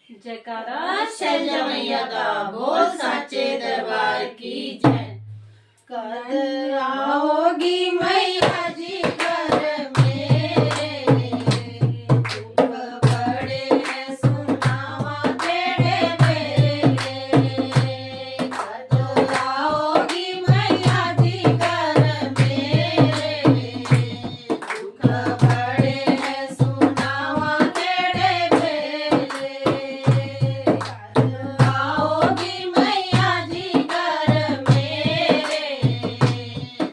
जयकारा शैलजा मैया का बोल साचे दरबार की जय। कल आओगी मैया जी घर मेरे, दुख बड़े हैं सुनावा तेरे मेरे। कल आओगी मैया जी घर मेरे, दुख बड़े हैं सुनावा तेरे मेरे। कल आओगी मैया जी घर मेरे,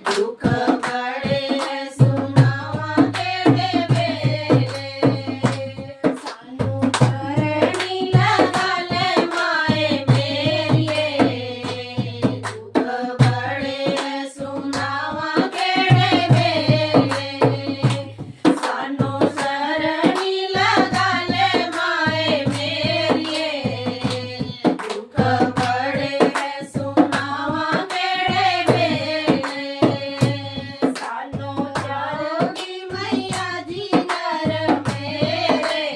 दुख बड़े हैं सुनावा तेरे मेरे। सानू चरणी लगा ले माए मेरिए, दुख बड़े हैं सुनावा तेरे मेरे। सानू चरणी लगा ले माए मेरिए, दुख बड़े हैं सुनावा तेरे मेरे। सानू चरोगी मैया जी घर मेरे,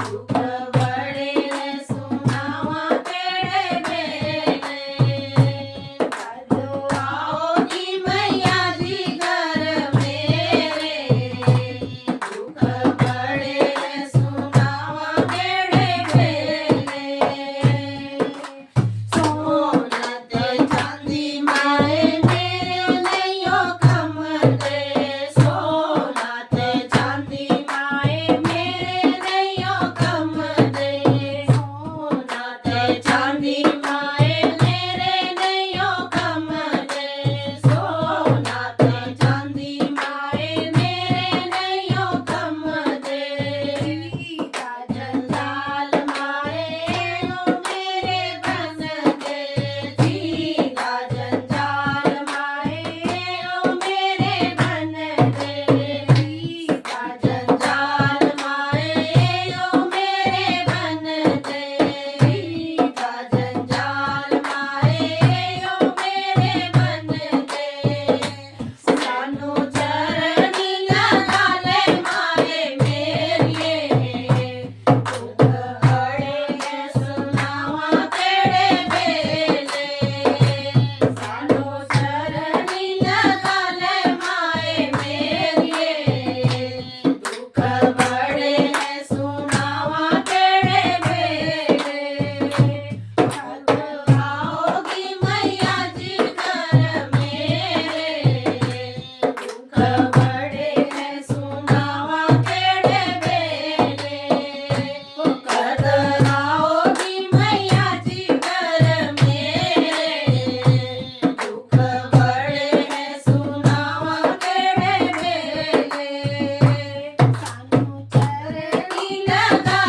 दुख बड़े हैं सुनावा तेरे मेरे। कल आओगी मैया जी घर मेरे, दुख बड़े हैं सुनावा तेरे मेरे। सोनत चांदी माए मेरे नैयो कम दे, सोनत चांदी माए मेरे नैयो कम दे। सोनत चांदी माए मेरे नैयो कम दे, सोनत चांदी माए मेरे नैयो कम दे। का जंजाल माए ओ मेरे बन दे, जी का जंजाल माए ओ मेरे बन दे। जी का जंजाल माए ओ मेरे बन दे, जी का जंजाल माए ओ मेरे बन दे। सानू चरणी लगा ले माए मेरिए, दुख बड़े हैं सुनावा तेरे मेरे। सानू चरणी लगा ले माए मेरिए, दुख बड़े हैं सुनावा तेरे मेरे। कल आओगी मैया जी घर मेरे, दुख बड़े हैं सुनावा तेरे मेरे। कल आओगी मैया जी घर मेरे, दुख बड़े हैं सुनावा तेरे मेरे। सानू चरणी लगा